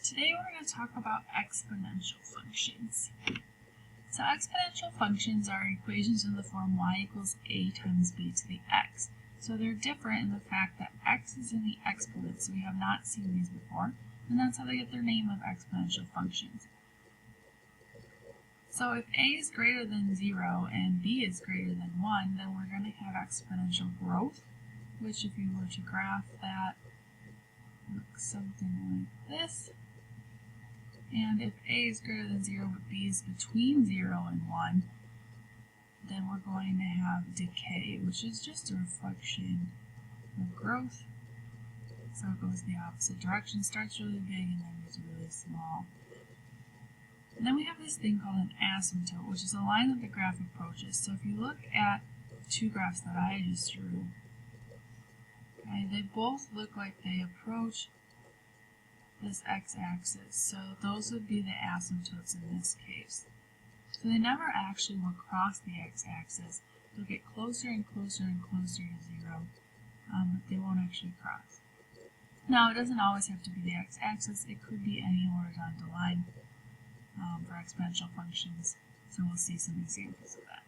Today we're going to talk about exponential functions. So exponential functions are equations in the form y equals a times b to the x. So they're different in the fact that x is in the exponent, so we have not seen these before, and that's how they get their name of exponential functions. So if a is greater than 0 and b is greater than 1, then we're going to have exponential growth, which if you were to graph that, looks something like this. And if a is greater than 0 but b is between 0 and 1, then we're going to have decay, which is just a reflection of growth. So it goes the opposite direction, starts really big and then gets really small. And then we have this thing called an asymptote, which is a line that the graph approaches. So if you look at two graphs that I just drew, okay, they both look like they approach this x-axis. So those would be the asymptotes in this case. So they never actually will cross the x-axis. They'll get closer and closer and closer to 0, but they won't actually cross. Now, it doesn't always have to be the x-axis. It could be any horizontal line for exponential functions. So we'll see some examples of that.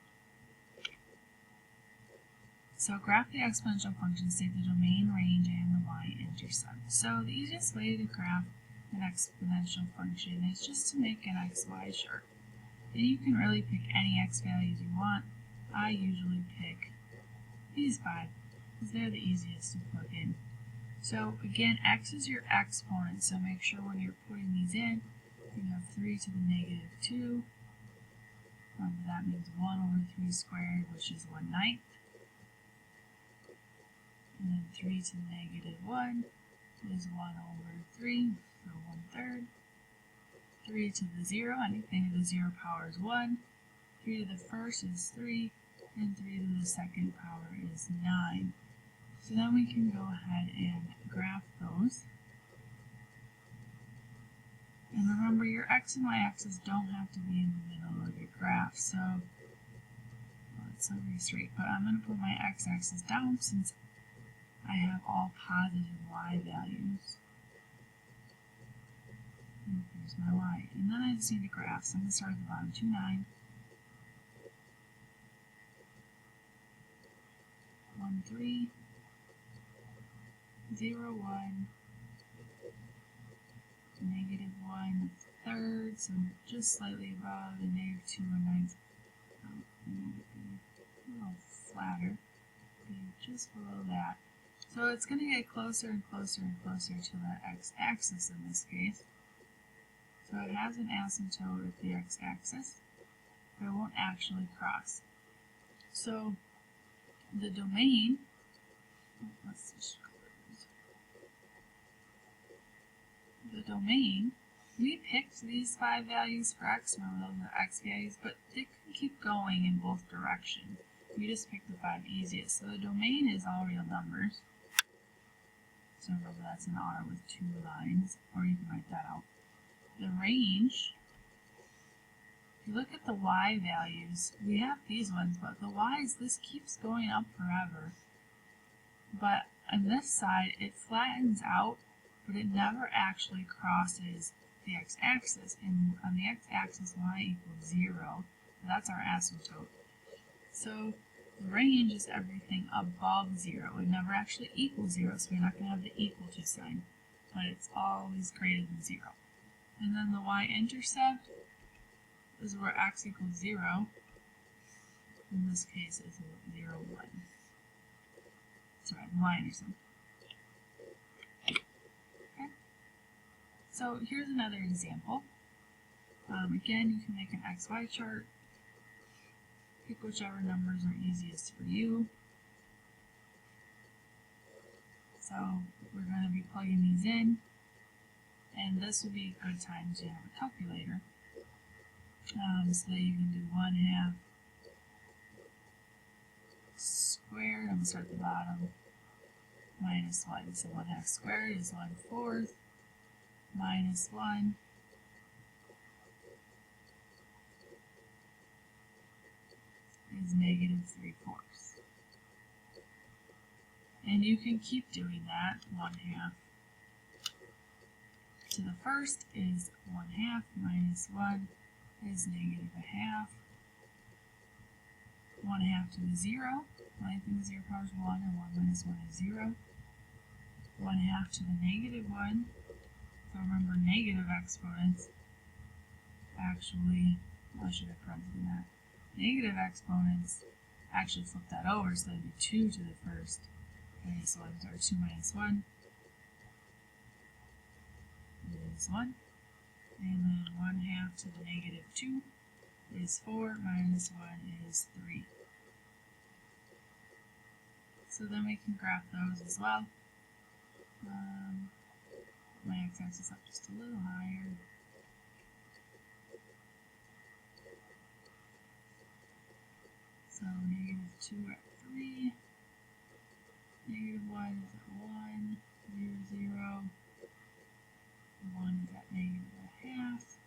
So graph the exponential function, state the domain, range, and the y-intercept. So the easiest way to graph an exponential function is just to make an xy chart. And you can really pick any x values you want. I usually pick these 5 because they're the easiest to plug in. So again, x is your exponent, so make sure when you're putting these in, you have 3 to the negative 2. That means 1 over 3 squared, which is 1/9. And then 3 to the negative 1 is 1 over 3, so 1/3. 3 to the 0, anything to the 0 power is 1. 3 to the first is 3, and 3 to the second power is 9. So then we can go ahead and graph those. And remember, your x and y axis don't have to be in the middle of your graph, so it's not very straight, but I'm going to put my x-axis down since I have all positive y values. And here's my y. And then I just need to graph, so I'm going to start at the bottom, 2, 9, 1, 3, 0, 1, negative 1/3, so just slightly above the negative 2 or 9. A little flatter, be just below that. So it's going to get closer and closer and closer to the x-axis in this case. So it has an asymptote at the x-axis, but it won't actually cross. So the domain, let's just the domain, we picked these 5 values for x, remember those are x values, but they can keep going in both directions. We just picked the 5 easiest. So the domain is all real numbers. So remember that's an R with 2 lines, or you can write that out. The range, if you look at the y values, we have these ones, but the y's, this keeps going up forever. But on this side, it flattens out, but it never actually crosses the x-axis. And on the x-axis, y equals 0. That's our asymptote. So the range is everything above 0. It never actually equals 0, so we're not going to have the equal to sign, but it's always greater than 0. And then the y-intercept is where x equals 0. In this case, it's 0, 1. Sorry, the y-intercept. So here's another example. Again, you can make an XY chart. Pick whichever numbers are easiest for you. So we're going to be plugging these in, and this would be a good time to have a calculator. So that you can do 1/2 squared, I'm going to start at the bottom, minus 1. So 1/2 squared is 1/4. Minus 1 is negative 3/4. And you can keep doing that, 1/2 to the first is 1/2 minus 1 is -1/2. 1/2 to the 0, anything with 0 power is 1, and 1 minus 1 is 0. 1/2 to the -1. So remember, negative exponents actually, I should have parentheses that. Negative exponents actually flip that over, so that'd be 2 to the first minus 1, or 2 minus 1 is 1. And then 1/2 to the -2 is 4, minus 1 is 3. So then we can graph those as well. My x-axis up just a little higher. So -2 at 3, -1 is at 1, 0, 0, 1 is at -1/2,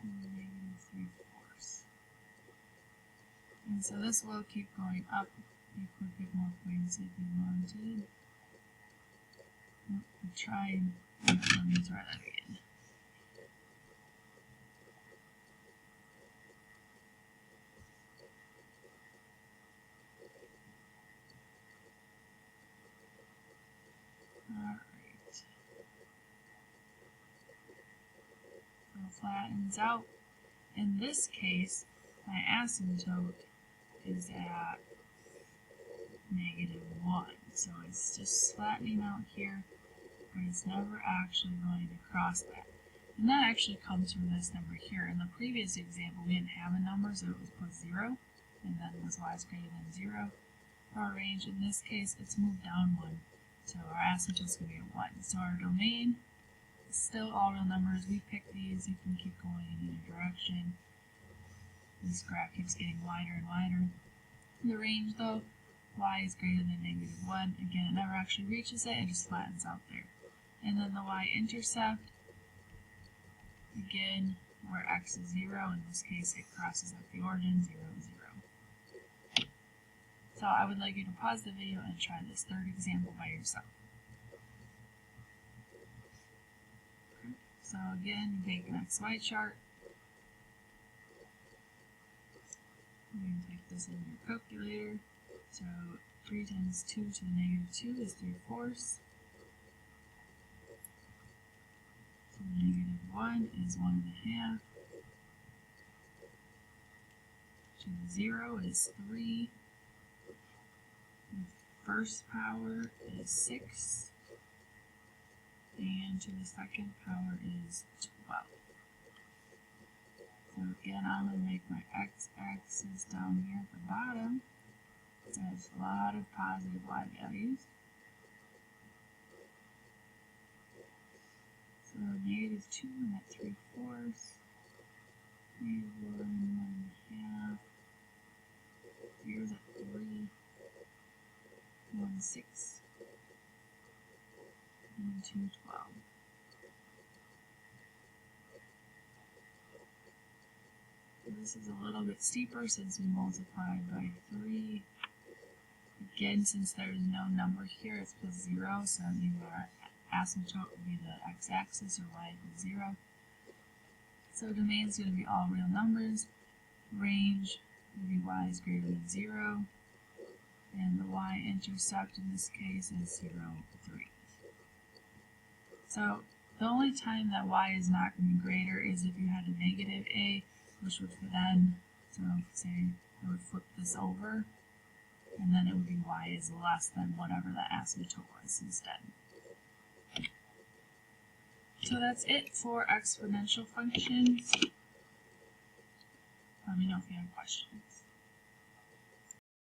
and -3/4. And so this will keep going up. You could get more points if you wanted. Let me try that again. Alright. So it flattens out. In this case, my asymptote is at -1. So it's just flattening out here, but it's never actually going to cross that. And that actually comes from this number here. In the previous example, we didn't have a number, so it was put 0, and then was y is greater than 0 for our range. In this case, it's moved down 1, so our asymptote is going to be at 1. So our domain is still all real numbers. We pick these. You can keep going in either direction. This graph keeps getting wider and wider. The range, though, y is greater than -1. Again, it never actually reaches it, it just flattens out there. And then the y-intercept, again, where x is 0, in this case it crosses at the origin, 0, 0. So I would like you to pause the video and try this third example by yourself. Okay. So again, you make an xy chart. You can type this in your calculator. So 3 times 2 to the -2 is 3/4. So -1 is 1/2. To the 0 is 3. The first power is 6. And to the second power is 12. So again, I'm going to make my x-axis down here at the bottom. It has a lot of positive y values. So -2 and at 3/4, -1, 1/2, here's at 3, 1/6, and 2/12. This is a little bit steeper since we multiplied by 3. Again, since there's no number here, it's plus 0, so either our asymptote would be the x-axis or y equals 0. So domain is going to be all real numbers. Range would be y is greater than 0. And the y-intercept in this case is 0, 3. So the only time that y is not going to be greater is if you had a negative a, which would then, so say I would flip this over, and then it would be y is less than whatever the asymptote was instead. So that's it for exponential functions. Let me know if you have questions.